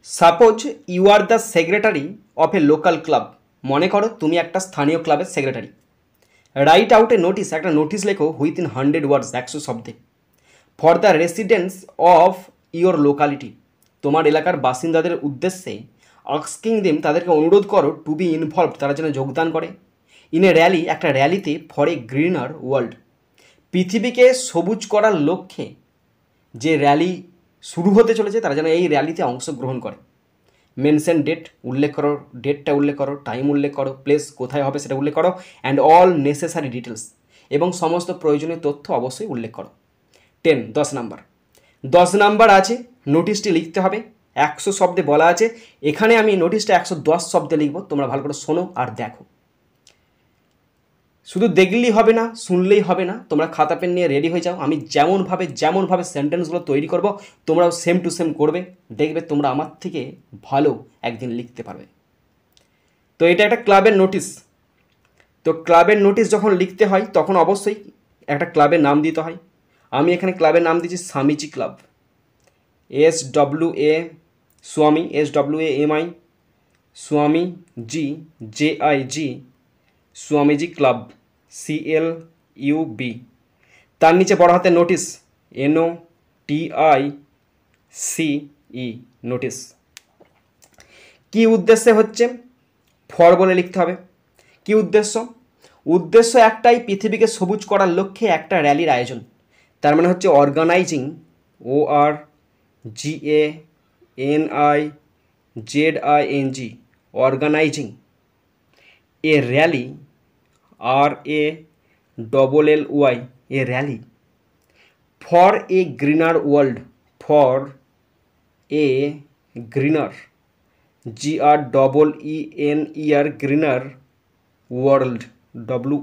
Suppose you are the secretary of a local club. মনে করো তুমি একটা স্থানীয় ক্লাবের secretary. Write out a notice, একটা নোটিস লেখো উইথিন 100 ওয়ার্ডস, 100 শব্দে, for the residents of your locality, তোমার এলাকার বাসিন্দাদের উদ্দেশ্যে। আস্কিং দেম, তাদেরকে অনুরোধ করো, টু বি ইনভলভ, তারা যেন যোগদান করে, ইন এ র্যালি, একটা র্যালিতে, ফর এ গ্রিনার ওয়ার্ল্ড, পৃথিবীকে সবুজ করার লক্ষ্যে যে র্যালি শুরু হতে চলেছে তারা যেন এই র্যালিতে অংশগ্রহণ করে। মেনশন ডেট, উল্লেখ করো, ডেটটা উল্লেখ করো, টাইম উল্লেখ করো, প্লেস কোথায় হবে সেটা উল্লেখ করো, অ্যান্ড অল নেসেসারি ডিটেলস, এবং সমস্ত প্রয়োজনীয় তথ্য অবশ্যই উল্লেখ করো। 10 নাম্বার আছে, নোটিশটি লিখতে হবে। 100 শব্দে বলা আছে, এখানে আমি নোটিশটা 110 শব্দে লিখব, তোমরা ভালো করে শোনো আর দেখো। শুধু দেখলেই হবে না, শুনলেই হবে না, তোমরা খাতা পেন নিয়ে রেডি হয়ে যাও। আমি যেমনভাবে সেন্টেন্সগুলো তৈরি করব তোমরাও সেম টু সেম করবে, দেখবে তোমরা আমার থেকে ভালো একদিন লিখতে পারবে। তো এটা একটা ক্লাবের নোটিশ। তো ক্লাবের নোটিশ যখন লিখতে হয় তখন অবশ্যই একটা ক্লাবের নাম দিতে হয়। আমি এখানে ক্লাবের নাম দিচ্ছি স্বামীজি ক্লাব, SWA স্বামী, SWAMI স্বামী, GJIG স্বামীজি ক্লাব, CLUB। তার নিচে বড় হাতে নোটিশ, NOTICE নোটিশ। কি উদ্দেশ্যে হচ্ছে, ফর বলে লিখতে হবে। কি উদ্দেশ্য? উদ্দেশ্য একটাই, পৃথিবীকে সবুজ করার লক্ষ্যে একটা র্যালির আয়োজন। তার মানে হচ্ছে organising, ORGANIZING, organising a rally, RALLY, A rally, for a greener world, for a greener, GREENER, greener world,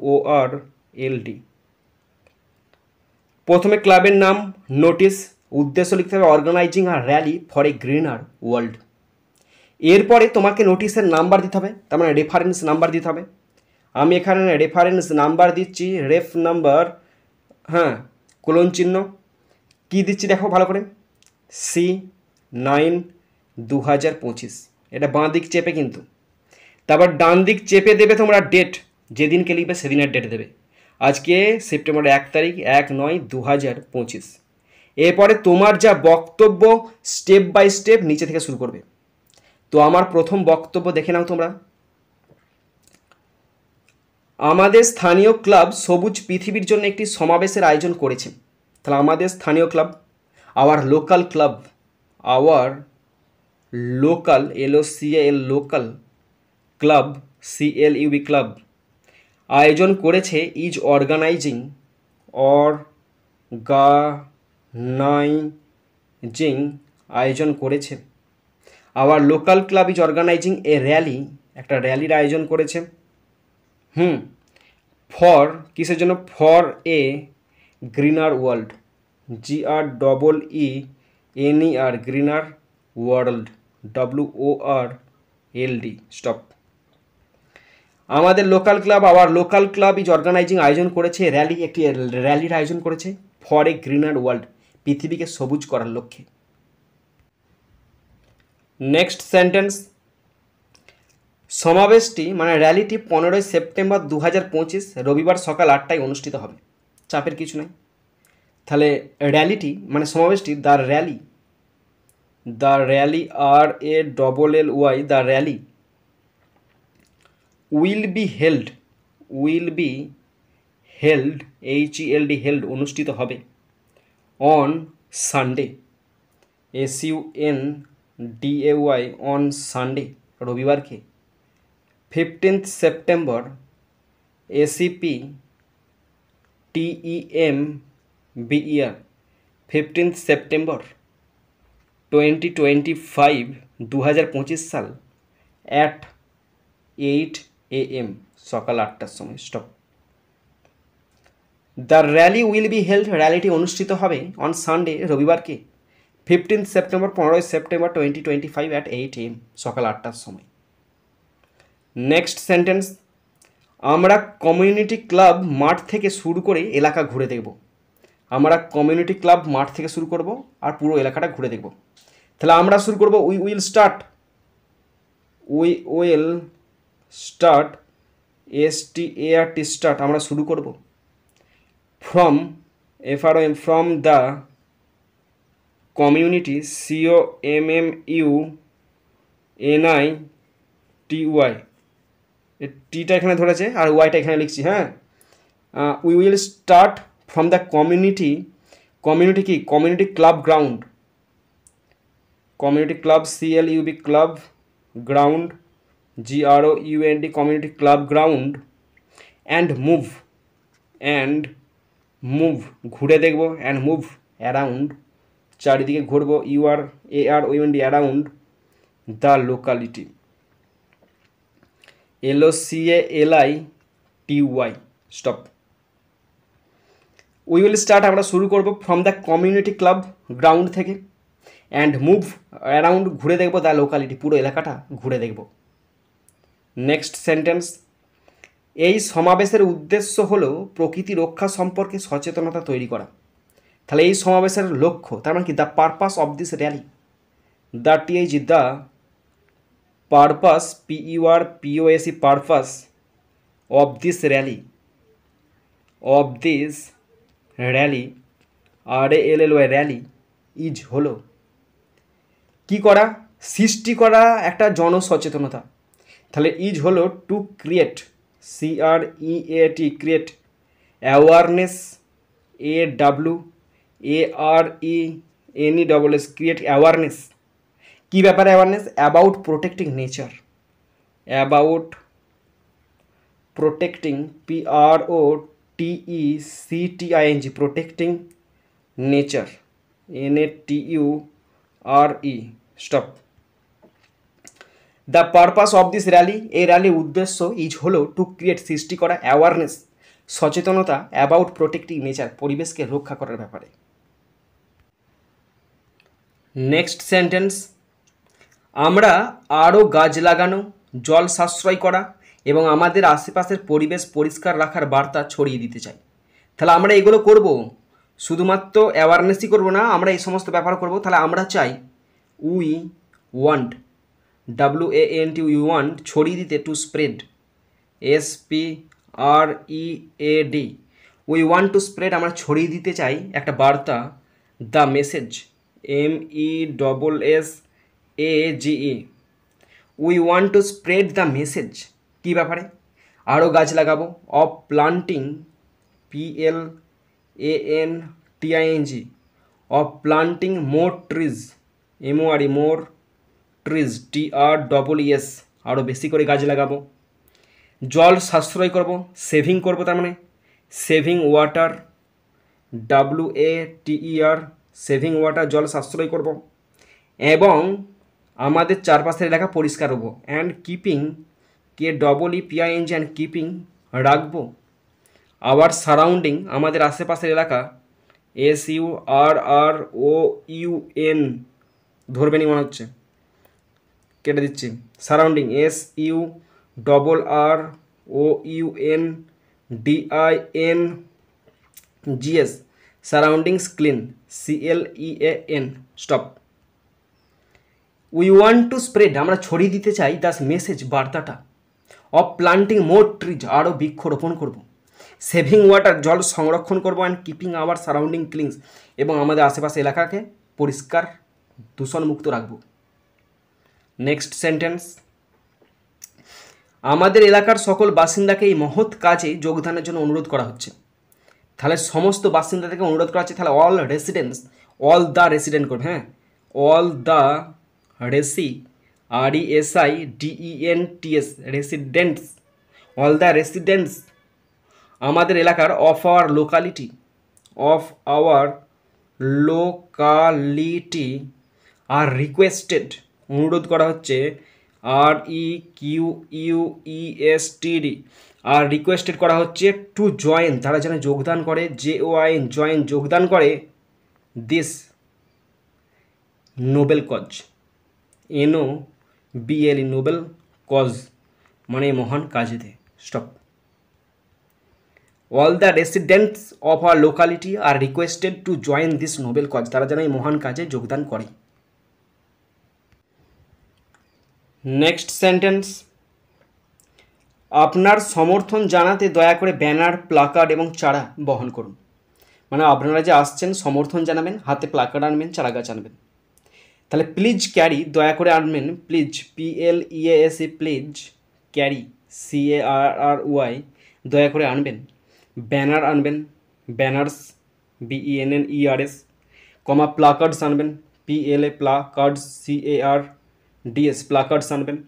WORLD। প্রথমে ক্লাবের নাম, নোটিশ, উদ্দেশ্য লিখতে হবে organising R rally for a greener world. এরপরে তোমাকে নোটিশের নাম্বার দিতে হবে, তার মানে রেফারেন্স নাম্বার দিতে হবে। আমি এখানে রেফারেন্স নাম্বার দিচ্ছি, রেফ নাম্বার, হ্যাঁ, কোলন চিহ্ন। কী দিচ্ছি দেখো ভালো করে, C9/2025, এটা বাঁ দিক চেপে কিন্তু। তারপর ডান দিক চেপে দেবে তোমরা ডেট, যেদিনকে লিখবে সেদিনের ডেট দেবে। আজকে সেপ্টেম্বর 1 তারিখ, 1/9/2025। এরপরে তোমার যা বক্তব্য স্টেপ বাই স্টেপ নিচে থেকে শুরু করবে। তো আমার প্রথম বক্তব্য দেখে নাও তোমরা। আমাদের স্থানীয় ক্লাব সবুজ পৃথিবীর জন্য একটি সমাবেশের আয়োজন করেছে। তাহলে আমাদের স্থানীয় club, our local club, our local, LOCAL, local club, CLUB club, আয়োজন করেছে, ইজ অর্গানাইজিং, অর্গানাইজিং, আয়োজন করেছে। Our local club is organising a rally, একটা র্যালির আয়োজন করেছে। ফর, কিসের জন্য? For a greener world, GREENER, greener world, WORLD, stop. আমাদের local club, our local club is organising, আয়োজন করেছে র্যালি, একটি র্যালির আয়োজন করেছে, ফর এ গ্রিনার ওয়ার্ল্ড, পৃথিবীকে সবুজ করার লক্ষ্যে। নেক্সট সেন্টেন্স, সমাবেশটি মানে র্যালিটি 15 সেপ্টেম্বর 2025 রবিবার সকাল 8টায় অনুষ্ঠিত হবে। চাপের কিছু নাই। তাহলে র্যালিটি মানে সমাবেশটি, দ্য rally, RALLY, the rally will be held, HELD, অনুষ্ঠিত হবে, on Sunday, SUNDAY, on Sunday, রবিবারকে, 15 সেপ্টেম্বর, SEPTEMBER, 15 সেপ্টেম্বর 2025 সাল, at 8 AM, সকাল 8টার সময়, stop. The rally will be held, র্যালিটি অনুষ্ঠিত হবে, অন সানডে, রবিবারকে, 15 সেপ্টেম্বর, 15 সেপ্টেম্বর 2025 at 8 AM, সকাল 8টার সময়। নেক্সট সেন্টেন্স, আমরা কমিউনিটি ক্লাব মাঠ থেকে শুরু করে এলাকা ঘুরে দেখব। আমরা কমিউনিটি ক্লাব মাঠ থেকে শুরু করব আর পুরো এলাকাটা ঘুরে দেখব। তাহলে আমরা শুরু করব we will start START start আমরা শুরু করব from FROM from the community COMMUNITY টিটা এখানে ধরেছে আর ওয়াইটা এখানে লিখছি। হ্যাঁ, we will start from the community কি community club ground, community club CLUB club ground GROUND community club ground and move ঘুরে দেখব অ্যান্ড মুভ অ্যারাউন্ড চারিদিকে ঘুরবো AROUND around the locality LOCALITY stop. We will start আমরা শুরু করব from the community club ground থেকে and move around ঘুরে দেখব দ্য লোকালিটি পুরো এলাকাটা ঘুরে দেখব। নেক্সট সেন্টেন্স, এই সমাবেশের উদ্দেশ্য হলো প্রকৃতি রক্ষা সম্পর্কে সচেতনতা তৈরি করা। তাহলে এই সমাবেশের লক্ষ্য তার মানে কি the purpose of this rally, the purpose PURPOS purpose of this rally RALLY rally is হলো কি করা, সৃষ্টি করা একটা জনসচেতনতা। তাহলে ইজ হলো to create CREAT create awareness AWARENESS create awareness. কী ব্যাপারে awareness? About protecting nature, about protecting PROTECTING protecting nature NATURE stop. The purpose of this rally এই র্যালির উদ্দেশ্য ইজ হলো টু ক্রিয়েট সৃষ্টি করা অ্যাওয়ারনেস সচেতনতা অ্যাবাউট প্রোটেক্টিং নেচার পরিবেশকে রক্ষা করার ব্যাপারে। নেক্সট সেন্টেন্স, আমরা আরও গাছ লাগানো, জল সাশ্রয় করা এবং আমাদের আশেপাশের পরিবেশ পরিষ্কার রাখার বার্তা ছড়িয়ে দিতে চাই। তাহলে আমরা এগুলো করব, শুধুমাত্র অ্যাওয়ারনেসই করব না, আমরা এই সমস্ত ব্যাপার করব। তাহলে আমরা চাই উই ওয়ান্ট উই ওয়ান্ট ছড়িয়ে দিতে, to spread SPREAD we want to spread আমরা ছড়িয়ে দিতে চাই একটা বার্তা, the message MESSAGE we want to spread the message. কী ব্যাপারে? আরও গাছ লাগাবো, of planting PLANTING of planting more trees MORE more trees TREES আরও বেশি করে গাছ লাগাবো। জল সাশ্রয় করব, সেভিং করব, তার মানে saving water WATER saving water জল সাশ্রয় করব এবং আমাদের চারপাশের এলাকা পরিষ্কার হবো। And keeping KEEPING and keeping রাখবো। আওয়ার সারাউন্ডিং আমাদের আশেপাশের এলাকা SURROUN ধরবেনি মনে হচ্ছে, কেটে দিচ্ছি, surrounding SURROUNDINGS surroundings clean CLEAN stop. We want to spread আমরা ছড়িয়ে দিতে চাই দ্য মেসেজ বার্তাটা, অফ প্লান্টিং মোর ট্রিজ আরও বৃক্ষরোপণ করব, সেভিং ওয়াটার জল সংরক্ষণ করব, অ্যান্ড কিপিং আওয়ার সারাউন্ডিং ক্লিনস এবং আমাদের আশেপাশে এলাকাকে পরিষ্কার দূষণমুক্ত রাখব। নেক্সট সেন্টেন্স, আমাদের এলাকার সকল বাসিন্দাকে এই মহৎ কাজে যোগদানের জন্য অনুরোধ করা হচ্ছে। তাহলে সমস্ত বাসিন্দাদেরকে অনুরোধ করা হচ্ছে। তাহলে অল দ্য রেসিডেন্ট করবে। হ্যাঁ, all the RESIDENTS residents all the residents আমাদের এলাকার of our locality are requested অনুরোধ করা হচ্ছে REQUESTED আর রিকোয়েস্টেড করা হচ্ছে টু জয়েন তারা যেন যোগদান করে JOIN জয়েন যোগদান করে this noble cause NOBLE noble cause মানে মহান কাজেতে stop. All the residents of our locality are requested to join this noble cause তারা যেন এই মহান কাজে যোগদান করে। নেক্সট সেন্টেন্স, আপনার সমর্থন জানাতে দয়া করে ব্যানার, প্লাকার্ড এবং চারা বহন করুন। মানে আপনারা যে আসছেন সমর্থন জানাবেন, হাতে প্লাকার্ড আনবেন, চারা গাছ আনবেন। তাহলে প্লিজ ক্যারি, দয়া করে আনবেন, please PLEASE, please carry CARRY, দয়া করে আনবেন। ব্যানার আনবেন, ব্যানার্স BENNERS, কমা প্লাকার্ডস আনবেন, PLA প্লাকার্ডস CARDS, প্লাকার্ডস আনবেন।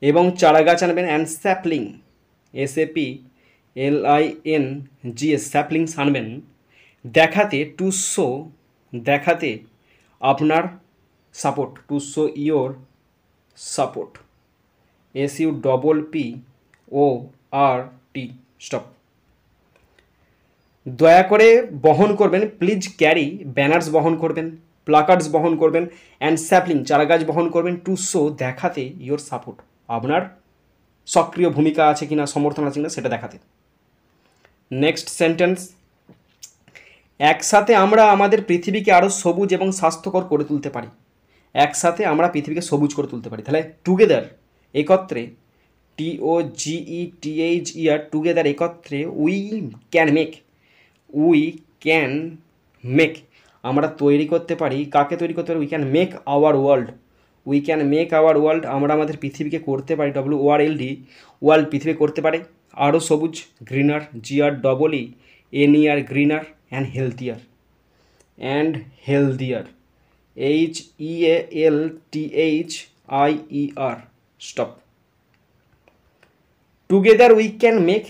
এবং চারা গাছ আনবেন। অ্যান্ড স্যাপলিং SAPLINGS, স্যাপলিংস আনবেন। দেখাতে, টু শো, দেখাতে আপনার support, to show your support, SUPPORT, stop. দয়া করে বহন করবেন, প্লিজ ক্যারি, ব্যানার্স বহন করবেন, প্লাকার্ডস বহন করবেন, অ্যান্ড স্যাপলিং, চারাগাছ বহন করবেন, টু শো, দেখাতে, ইয়োর সাপোর্ট, আপনার সক্রিয় ভূমিকা আছে কিনা, সমর্থন আছে কিনা সেটা দেখাতে। নেক্সট সেন্টেন্স, একসাথে আমরা আমাদের পৃথিবীকে আরও সবুজ এবং স্বাস্থ্যকর করে তুলতে পারি। একসাথে আমরা পৃথিবীকে সবুজ করে তুলতে পারি। তাহলে টুগেদার, একত্রে, TOGETHER, টুগেদার, একত্রে, we can make, we can make, আমরা তৈরি করতে পারি। কাকে তৈরি করতে পারি? We can make our world, we can make our world, আমরা আমাদের পৃথিবীকে করতে পারি, WORLD, ওয়ার্ল্ড, পৃথিবী করতে পারে আরও সবুজ, greener, GREENER, greener, and healthier, HEALTHIER, stop. Together we can make,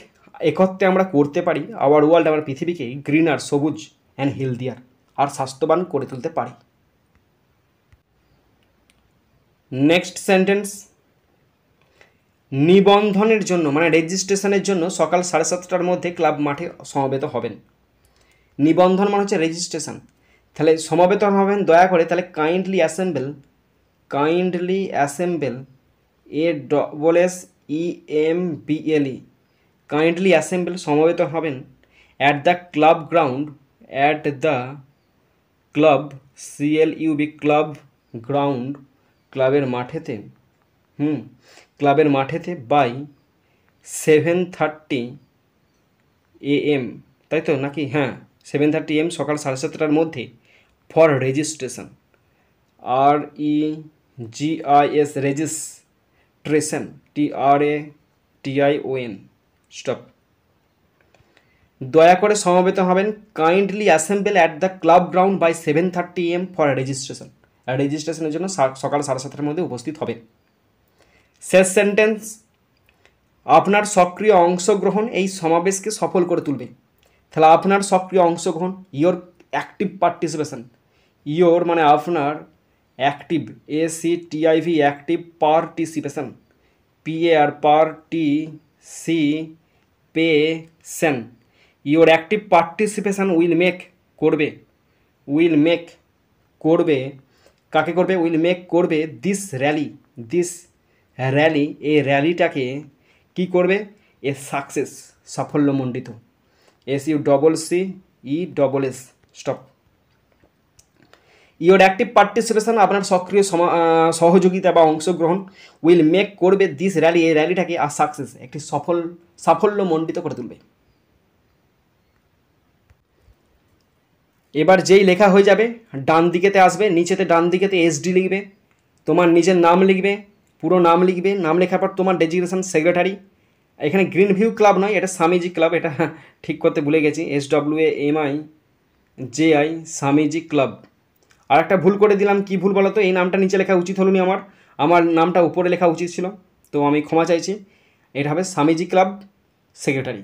একত্রে আমরা করতে পারি, আওয়ার ওয়ার্ল্ড, আমার পৃথিবীকে, গ্রিনার, সবুজ, অ্যান্ড হেলথিয়ার, আর স্বাস্থ্যবান করে তুলতে পারি। নেক্সট সেন্টেন্স, নিবন্ধনের জন্য মানে রেজিস্ট্রেশনের জন্য সকাল 7:30টার মধ্যে ক্লাব মাঠে সমবেত হবেন। নিবন্ধন মানে হচ্ছে রেজিস্ট্রেশন। তাহলে সমবেত হবেন দয়া করে, তাহলে kindly assemble, ASSEMBLE, kindly assemble, সমবেত হবেন, at the club ground, at the club CLUB, club ground, ক্লাবের মাঠেতে, ক্লাবের মাঠেতে, বাই 7:30 AM, তাই তো নাকি? হ্যাঁ, 7:30 AM, সকাল 7:30টার মধ্যে, for registration, REGIS, registration, TRATION, stop. দয়া করে সমবেত হবেন, kindly assemble at the club ground by 7:30 AM for registration, রেজিস্ট্রেশনের জন্য সকাল 7:30টার মধ্যে উপস্থিত হবে। শেষ সেন্টেন্স, আপনার সক্রিয় অংশগ্রহণ এই সমাবেশকে সফল করে তুলবে। তাহলে আপনার সক্রিয় অংশগ্রহণ, ইয়োর অ্যাক্টিভ পার্টিসিপেশন, ইয়োর মানে আপনার, active ACTIV, active participation, PARTICIPATION, your active participation will make, করবে, উইল মেক, করবে, কাকে করবে? উইল মেক, করবে, দিস র্যালি, এই র্যালিটাকে কি করবে? এ সাকসেস, সাফল্যমণ্ডিত, SUCCESS, stop. Your active participation, আপনার সক্রিয় সহযোগিতা বা অংশগ্রহণ, উইল মেক, করবে, দিস র্যালি, এই র্যালিটাকে, আর সাকসেস, একটি সাফল্যমণ্ডিত করে তুলবে। এবার যেই লেখা হয়ে যাবে ডান দিকেতে আসবে, নিচেতে ডান দিকেতে SD লিখবে, তোমার নিজের নাম লিখবে, পুরো নাম লিখবে, নাম লেখার পর তোমার ডেজিগনেশন সেক্রেটারি। এখানে গ্রিন ভিউ ক্লাব নয়, এটা স্বামীজি ক্লাব, এটা ঠিক করতে ভুলে গেছি, SWAMIJI, স্বামীজি ক্লাব। আর একটা ভুল করে দিলাম, কি ভুল বলো তো? এই নামটা নিচে লেখা উচিত হলো নি, আমার নামটা উপরে লেখা উচিত ছিল, তো আমি ক্ষমা চাইছি। এটা হবে স্বামীজি ক্লাব সেক্রেটারি।